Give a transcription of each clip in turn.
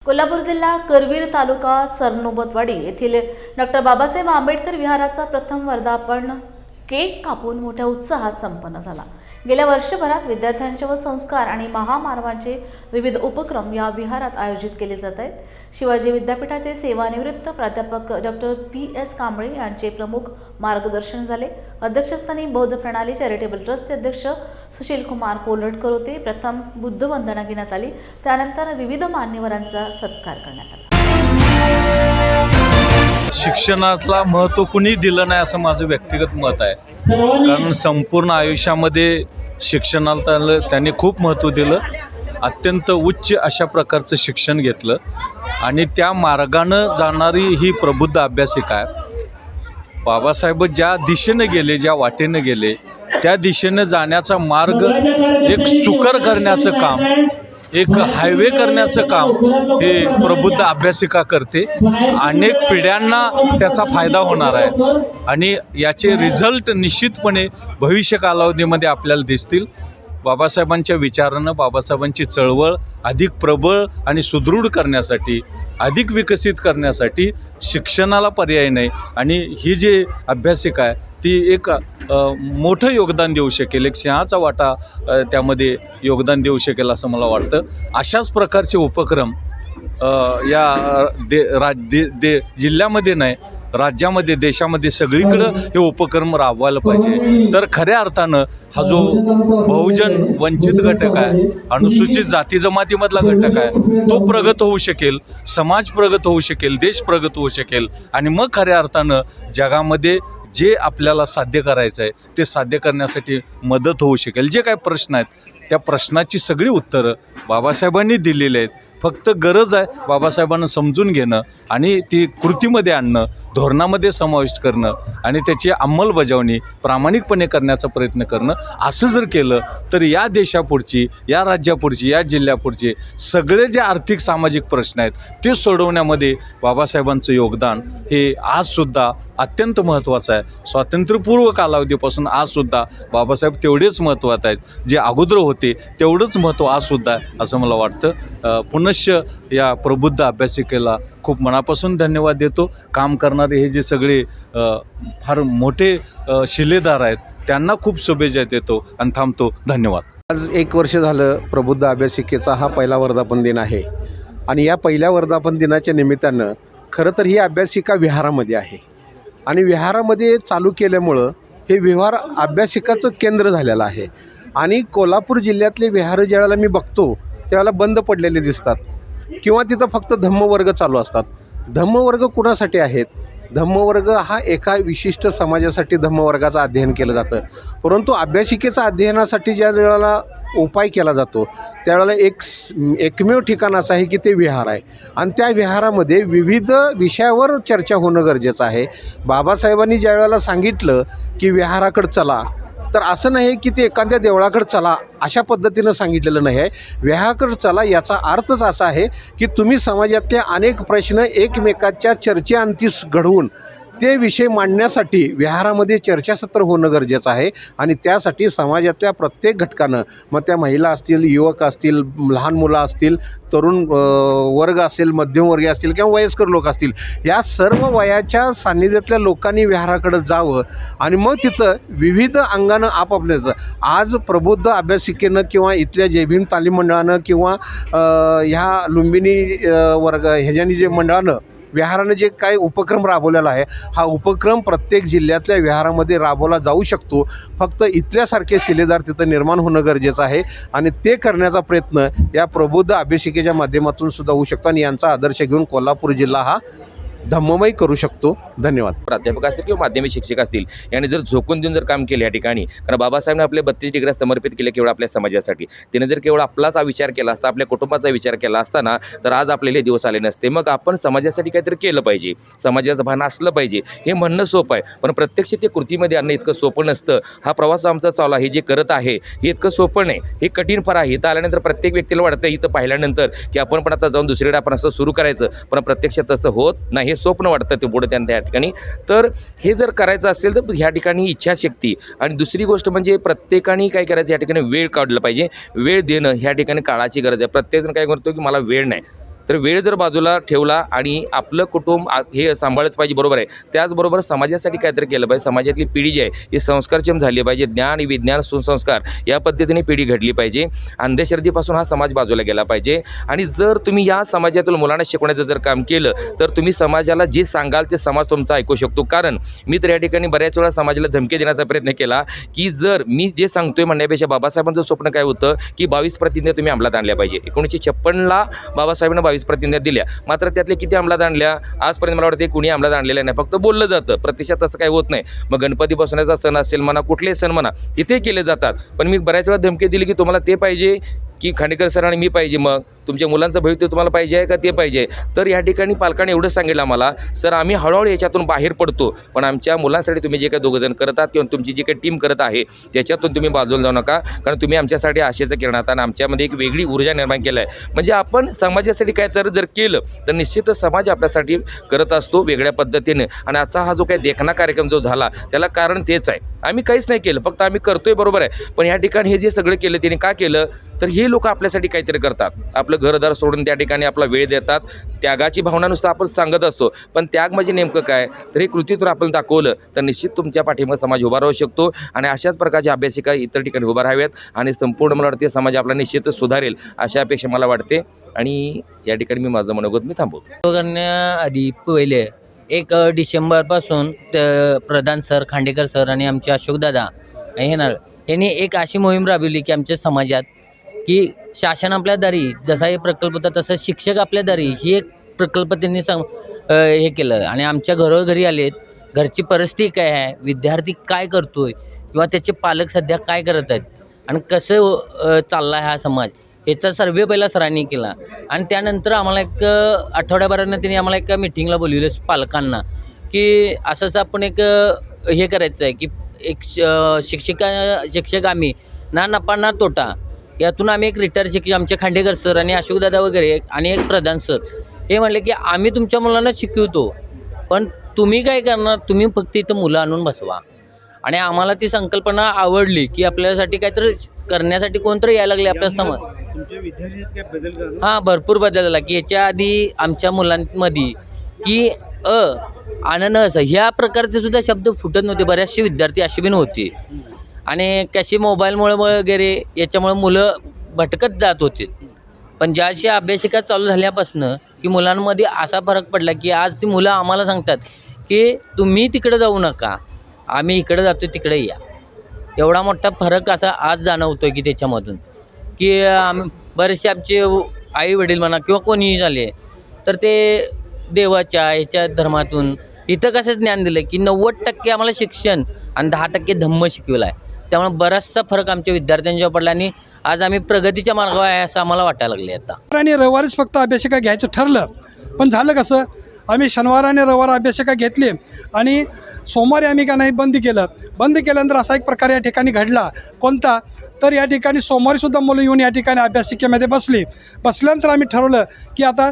कोल्हापूर जिल्हा करवीर तालुका सरनोबतवाडी येथील डॉक्टर बाबासाहेब आंबेडकर विहाराचा प्रथम वर्धापन केक कापून मोठ्या उत्साहात संपन्न झाला। गेल्या वर्षभरात विद्यार्थ्यांचे व संस्कार आणि महामानवांचे विविध उपक्रम या विहारात आयोजित केले जात आहेत। शिवाजी विद्यापीठाचे सेवानिवृत्त प्राध्यापक डॉक्टर PS कांबळे यांचे प्रमुख मार्गदर्शन झाले। अध्यक्षस्थानी बौद्ध प्रणाली चॅरिटेबल ट्रस्टचे अध्यक्ष सुशील कुमार कोल्हटकर होते। प्रथम बुद्ध वंदना घेण्यात आली, त्यानंतर विविध मान्यवरांचा सत्कार करण्यात आला। शिक्षणाला महत्त्व कुणी दिलं नाही असं माझं व्यक्तिगत मत आहे, कारण संपूर्ण आयुष्यामध्ये शिक्षणाला त्यांनी खूप महत्त्व दिलं। अत्यंत उच्च अशा प्रकारचं शिक्षण घेतलं आणि त्या मार्गानं जाणारी ही प्रबुद्ध अभ्यासिका आहे। बाबासाहेब ज्या दिशेने गेले, ज्या वाटेने गेले, त्या दिशेने जाण्याचा मार्ग एक सुकर करण्याचं काम, एक हायवे करण्याचं काम हे प्रबुद्ध अभ्यासिका करते। अनेक पिढ्यांना त्याचा फायदा होणार आहे आणि याचे रिझल्ट निश्चितपणे भविष्य कालावधीमध्ये आपल्याला दिसतील। बाबासाहेबांच्या विचारानं बाबासाहेबांची चळवळ अधिक प्रबळ आणि सुदृढ करण्यासाठी, अधिक विकसित करण्यासाठी शिक्षणाला पर्याय नाही आणि ही जी अभ्यासिका आहे ती एक मोठं योगदान देऊ शकेल, एक सिंहाचा वाटा त्यामध्ये योगदान देऊ शकेल असं मला वाटतं। अशाच प्रकारचे उपक्रम या जिल्ह्यामध्ये नाही, राज्यामध्ये, देशामध्ये सगळीकडं हे उपक्रम राबवायला पाहिजे। तर खऱ्या अर्थानं हा जो बहुजन वंचित घटक आहे, अनुसूचित जाती जमातीमधला घटक आहे, तो प्रगत होऊ शकेल, समाज प्रगत होऊ शकेल, देश प्रगत होऊ शकेल आणि मग खऱ्या अर्थानं जगामध्ये जे आपल्याला साध्य करायचं आहे ते साध्य करण्यासाठी मदत होऊ शकेल। जे काय प्रश्न आहेत त्या प्रश्नाची सगळी उत्तरं बाबासाहेबांनी दिलेली आहेत। फक्त गरज आहे बाबासाहेबांना समजून घेणं आणि ती कृतीमध्ये आणणं, धोरणामध्ये समाविष्ट करणं आणि त्याची अंमलबजावणी प्रामाणिकपणे करण्याचा प्रयत्न करणं। असं जर केलं तर या देशापुढची, या राज्यापुढची, या जिल्ह्यापुढचे सगळे जे आर्थिक सामाजिक प्रश्न आहेत ते सोडवण्यामध्ये बाबासाहेबांचं योगदान हे आजसुद्धा अत्यंत महत्त्वाचं आहे। स्वातंत्र्यपूर्व कालावधीपासून आजसुद्धा बाबासाहेब तेवढेच महत्त्वाचे आहेत, जे अगोदर होते तेवढंच महत्त्व आजसुद्धा आहे असं मला वाटतं। पुनश्च या प्रबुद्ध अभ्यासिकेला खूप मनापासून धन्यवाद देतो। काम करणारे हे जे सगळे फार मोठे शिलेदार आहेत त्यांना खूप शुभेच्छा देतो आणि थांबतो। धन्यवाद। आज 1 वर्ष झालं प्रबुद्ध अभ्यासिकेचा हा पहिला वर्धापन दिन आहे आणि या पहिल्या वर्धापन दिनाच्या निमित्तानं खरं तर ही अभ्यासिका विहारामध्ये आहे आणि विहारामध्ये चालू केल्यामुळं हे विहार अभ्यासिकाचं केंद्र झालेलं आहे आणि कोल्हापूर जिल्ह्यातले विहार ज्यावेळेला मी बघतो त्यावेळेला बंद पडलेले दिसतात किंवा तिथं फक्त धम्मवर्ग चालू असतात। धम्मवर्ग कुणासाठी आहेत? धम्मवर्ग हा एका विशिष्ट समाजासाठी धम्मवर्गाचं अध्ययन केलं जातं, परंतु अभ्यासिकेचा अध्ययनासाठी ज्या वेळेला उपाय केला जातो त्यावेळेला एकमेव ठिकाण असं आहे की ते विहार आहे आणि त्या विहारामध्ये विविध विषयावर चर्चा होणं गरजेचं आहे। बाबासाहेबांनी ज्या वेळेला सांगितलं की विहाराकडं चला, तर असं नाही की ते एखाद्या देवळाकडे चला अशा पद्धतीनं सांगितलेलं नाही आहे। विहाराकडे चला याचा अर्थच असा आहे की तुम्ही समाजातले अनेक प्रश्न एकमेकाच्या चर्चेअंती घडवून ते विषय मांडण्यासाठी विहारामध्ये चर्चासत्र होणं गरजेचं आहे आणि त्यासाठी समाजातल्या प्रत्येक घटकानं, मग त्या महिला असतील, युवक असतील, लहान मुलं असतील, तरुण वर्ग असेल, मध्यमवर्गीय असतील किंवा वयस्कर लोक असतील, या सर्व वयाच्या सान्निध्यातल्या लोकांनी विहाराकडे जावं आणि मग तिथं विविध अंगानं आपापल्या आज प्रबुद्ध अभ्यासिकेनं किंवा इथल्या जय भीम तालीम मंडळानं किंवा ह्या लुंबिनी वर्ग ह्याच्यानी जे मंडळानं विहारानं जे काही उपक्रम राबवलेला आहे हा उपक्रम प्रत्येक जिल्ह्यातल्या विहारामध्ये राबवला जाऊ शकतो। फक्त इथल्यासारखे शिलेदार तिथं निर्माण होणं गरजेचं आहे आणि ते करण्याचा प्रयत्न या प्रबुद्ध अभ्यासिकेच्या माध्यमातून सुद्धा होऊ शकतो आणि यांचा आदर्श घेऊन कोल्हापूर जिल्हा हा धम्ममय करू शकतो। धन्यवाद। प्राध्यापक असतील किंवा माध्यमिक शिक्षक असतील यांनी जर झोकून देऊन जर काम केलं या ठिकाणी, कारण बाबासाहेबांनी आपले 32 डिग्र्या समर्पित केले केवळ आपल्या समाजासाठी। त्याने जर केवळ आपलाच विचार केला असता, आपल्या कुटुंबाचा विचार केला असताना तर आज आपल्याला दिवस आले नसते। मग आपण समाजासाठी काहीतरी केलं पाहिजे, समाजाचं भान असलं पाहिजे हे म्हणणं सोपं आहे, पण प्रत्यक्ष ते कृतीमध्ये आणणं इतकं सोपं नसतं। हा प्रवास आमचा चालू आहे, हे जे करत आहे हे इतकं सोपं नाही, हे कठीण फार आहे। इथं आल्यानंतर प्रत्येक व्यक्तीला वाटतं इथं पाहिल्यानंतर की आपण पण आता जाऊन दुसरीकडे आपण असं सुरू करायचं, पण प्रत्यक्षात तसं होत नाही, हे स्वप्न वाटतं ते पुढे त्या ठिकाणी। तर हे जर करायचं असेल तर ह्या ठिकाणी इच्छाशक्ती आणि दुसरी गोष्ट म्हणजे प्रत्येकाने काय करायचं, या ठिकाणी वेळ काढलं पाहिजे। वेळ देणं ह्या ठिकाणी काळाची गरज आहे। प्रत्येकजण काय करतो की मला वेळ नाही, तर वेळ जर बाजूला ठेवला आणि आपलं कुटुंब हे सांभाळच पाहिजे, बरोबर आहे, त्याचबरोबर समाजासाठी काहीतरी केलं पाहिजे. समाजातली पिढी जी आहे ही संस्कारक्षम झाली पाहिजे. ज्ञान विज्ञान सुसंस्कार या पद्धतीने पिढी घडली पाहिजे. अंधश्रद्धेपासून हा समाज बाजूला गेला पाहिजे. आणि जर तुम्ही या समाजातील मुलांना शिकवण्याचं जर काम केलं तर तुम्ही समाजाला जे सांगाल ते समाज तुमचा ऐकू शकतो. कारण मी तर या ठिकाणी बऱ्याच वेळा समाजाला धमकी देण्याचा प्रयत्न केला की जर मी जे सांगतोय म्हणण्यापेक्षा बाबासाहेबांचं स्वप्न काय होतं की 22 प्रतिज्ञा तुम्ही अंमलात आणल्या पाहिजे. 1956ला बाबासाहेबांना 22 प्रतिज्ञा दिल्या, मात्र त्यातले किती अंमलात आणल्या आजपर्यंत मला वाटतं कुणी अंमलात आणलेलं नाही, फक्त बोललं जातं, प्रत्यक्षात तसं काही होत नाही. मग गणपती बसवण्याचा सण असेल म्हणा, कुठलेही सण म्हणा, इथे केले जातात. पण मी बऱ्याच वेळा धमकी दिली की तुम्हाला ते पाहिजे की खांडेकर सर आणि मी पाहिजे, मग तुमच्या मुलांचं भविष्य तुम्हाला पाहिजे आहे का ते पाहिजे. तर या ठिकाणी पालकांनी एवढं सांगितलं आम्हाला, सर आम्ही हळूहळू याच्यातून बाहेर पडतो, पण आमच्या मुलांसाठी तुम्ही जे काही दोघंजण करत आहात किंवा तुमची जी काही टीम करत आहे त्याच्यातून तुम्ही बाजूला जाऊ नका, कारण तुम्ही आमच्यासाठी आशेचं किरण आहात आणि आमच्यामध्ये एक वेगळी ऊर्जा निर्माण केलं आहे. म्हणजे आपण समाजासाठी काय जर केलं तर निश्चितच समाज आपल्यासाठी करत असतो वेगळ्या पद्धतीने. आणि आजचा हा जो काही देखणा कार्यक्रम जो झाला त्याला कारण तेच आहे, आम्ही काहीच नाही केलं, फक्त आम्ही करतोय, बरोबर आहे. पण या ठिकाणी हे जे सगळं केलं त्यांनी का केलं तर हे लोक आपल्यासाठी काहीतरी करतात, आपलं घरदार सोडून त्या ठिकाणी आपला वेळ देतात. त्यागाची भावना नुसतं आपण सांगत असतो, पण त्याग म्हणजे नेमकं काय तर हे कृतीतून आपण दाखवलं तर निश्चित तुमच्या पाठीमागे समाज उभा राहू शकतो. आणि अशाच प्रकारच्या अभ्यासिका इतर ठिकाणी उभा राहाव्यात आणि संपूर्ण मला वाटते समाज आपला निश्चितच सुधारेल अशा अपेक्षा मला वाटते. आणि या ठिकाणी मी माझं मनोगत मी थांबवतो. करण्याआधी पहिले 1 डिसेंबरपासून प्रधान सर, खांडेकर सर आणि आमचे अशोकदादा यांनी एक अशी मोहीम राबवली की आमच्या समाजात की शासन आपल्या दारी जसा हे प्रकल्प होता तसं शिक्षक आपल्या दारी ही एक प्रकल्प त्यांनी हे केलं. आणि आमच्या घरोघरी आलेत, घरची परिस्थिती काय आहे, विद्यार्थी काय करतोय किंवा त्याचे पालक सध्या काय करत आहेत आणि कसं चालला आहे हा समाज, याचा सर्वे पहिला सरांनी केला. आणि त्यानंतर आम्हाला एक आठवड्याभरानं त्यांनी आम्हाला एका मिटिंगला बोलवलं पालकांना की असंच आपण एक हे करायचं आहे की एक शिक्षक आम्ही ना नफा ना तोटा यातून आम्ही एक रिटायर शिक्षक आमचे खांडेकर सर आणि अशोकदादा वगैरे आणि एक प्रधान सर हे म्हणले की आम्ही तुमच्या मुलांना शिकवतो, पण तुम्ही काय करणार, तुम्ही फक्त इथं मुलं आणून बसवा. आणि आम्हाला ती संकल्पना आवडली की आपल्यासाठी काहीतरी करण्यासाठी कोणतरी यायला लागले आपल्या समोर. तुमच्या विद्यार्थ्यांत काय बदल झाला? हां, भरपूर बदल झाला की याच्या आधी आमच्या मुलांमध्ये की अननस ह्या प्रकारचे सुद्धा शब्द फुटत नव्हते, बऱ्याचशे विद्यार्थी असे बी नव्हते. आणि कशी मोबाईलमुळे वगैरे याच्यामुळे मुलं भटकत जात होते. पण ज्याशी अभ्यासिका चालू झाल्यापासनं की मुलांमध्ये असा फरक पडला की आज ती मुलं आम्हाला सांगतात की तुम्ही तिकडे जाऊ नका, आम्ही इकडे जातो तिकडे या. एवढा मोठा फरक असा आज जाणवतो की त्याच्यामधून की बरेचसे आमचे आई वडील म्हणा किंवा कोणीही झाले तर ते देवाच्या ह्याच्या धर्मातून इथं कसं ज्ञान दिलं की 90% आम्हाला शिक्षण आणि 10% धम्म शिकवलं आहे. त्यामुळे बराचसा फरक आमच्या विद्यार्थ्यांच्यावर पडला आणि आज आम्ही प्रगतीच्या मार्गावर आहे असं आम्हाला वाटायला लागले आता. आणि रविवारीच फक्त अभ्यासिका घ्यायचं ठरलं, पण झालं कसं, आम्ही शनिवार आणि रविवार अभ्यासिका घेतली आणि सोमवारी आम्ही का नाही बंद केलं. बंद केल्यानंतर असा एक प्रकार या ठिकाणी घडला. कोणता तर या ठिकाणी सोमवारीसुद्धा मुलं येऊन या ठिकाणी अभ्यासिकेमध्ये बसल्यानंतर आम्ही ठरवलं की आता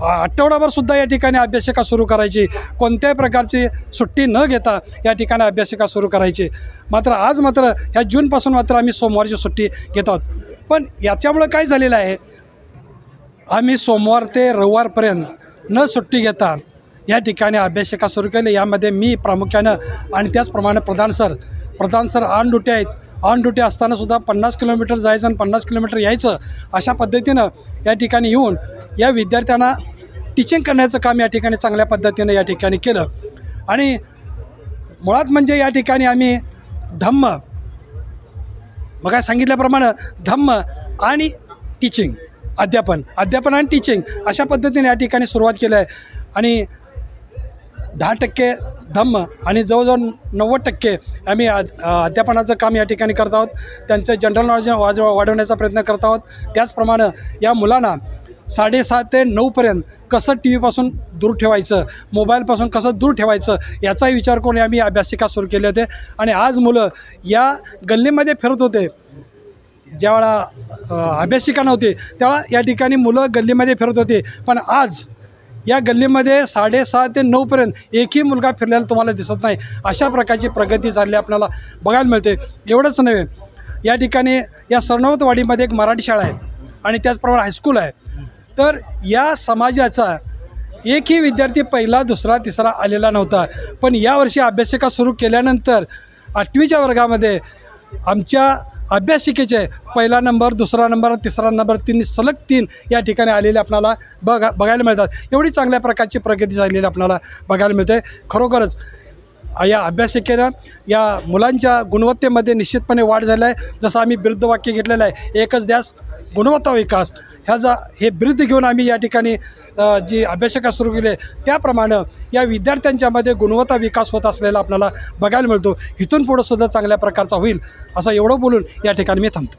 आठवडाभरसुद्धा या ठिकाणी अभ्यासिका सुरू करायची, कोणत्याही प्रकारची सुट्टी न घेता या ठिकाणी अभ्यासिका सुरू करायची. मात्र आज मात्र ह्या जूनपासून मात्र आम्ही सोमवारची सुट्टी घेत आहोत. पण याच्यामुळं काय झालेलं आहे, आम्ही सोमवार ते रविवारपर्यंत न सुट्टी घेता या ठिकाणी अभ्यासिका सुरू केली. यामध्ये मी प्रामुख्यानं आणि त्याचप्रमाणे प्रधान सर ऑन ड्युटी आहेत. ऑन ड्युटी असतानासुद्धा 50 किलोमीटर जायचं आणि 50 किलोमीटर यायचं अशा पद्धतीनं या ठिकाणी येऊन या विद्यार्थ्यांना टीचिंग करण्याचं काम या ठिकाणी चांगल्या पद्धतीनं या ठिकाणी केलं. आणि मुळात म्हणजे या ठिकाणी आम्ही धम्म मग काय सांगितल्याप्रमाणे धम्म आणि टीचिंग अध्यापन आणि टीचिंग अशा पद्धतीने या ठिकाणी सुरुवात केली आहे. आणि 10% धम्म आणि जवळजवळ 90% आम्ही अध्यापनाचं काम या ठिकाणी करत आहोत. त्यांचं जनरल नॉलेज वाढवण्याचा प्रयत्न करत आहोत. त्याचप्रमाणे या मुलांना 7:30 ते 9पर्यंत कसं टी व्हीपासून दूर ठेवायचं, मोबाईलपासून कसं दूर ठेवायचं याचाही विचार करून आम्ही अभ्यासिका सुरू केले होते. आणि आज मुलं या गल्लीमध्ये फिरत होते. ज्यावेळा अभ्यासिका नव्हती त्यावेळा या ठिकाणी मुलं गल्लीमध्ये फिरत होते, पण आज या गल्लीमध्ये 7:30 ते 9पर्यंत एकही मुलगा फिरलेला तुम्हाला दिसत नाही. अशा प्रकारची प्रगती झाली आपल्याला बघायला मिळते. एवढंच नव्हे, या ठिकाणी या सरनोबतवाडीमध्ये एक मराठी शाळा आहे आणि त्याचप्रमाणे हायस्कूल आहे. तर या समाजाचा एकही विद्यार्थी पहिला, दुसरा, तिसरा आलेला नव्हता. पण यावर्षी अभ्यासिका सुरू केल्यानंतर 8वीच्या वर्गामध्ये आमच्या अभ्यासिकेचे पहिला नंबर, दुसरा नंबर, तिसरा नंबर, सलग 3 या ठिकाणी आलेले आपल्याला बघायला मिळतात. एवढी चांगल्या प्रकारची प्रगती झालेली आपल्याला बघायला मिळते. खरोखरच या अभ्यासिकेनं या मुलांच्या गुणवत्तेमध्ये निश्चितपणे वाढ झाली आहे. जसं आम्ही बिरुद्धवाक्य घेतलेलं आहे, एकच ध्यास गुणवत्ता विकास, हे बिरुद्ध घेऊन आम्ही या ठिकाणी जी अभ्यासिका सुरू केली त्याप्रमाणे या विद्यार्थ्यांच्यामध्ये गुणवत्ता विकास होत असलेला आपल्याला बघायला मिळतो. इथून पुढं सुद्धा चांगल्या प्रकारचा होईल असं एवढं बोलून या ठिकाणी मी थांबतो.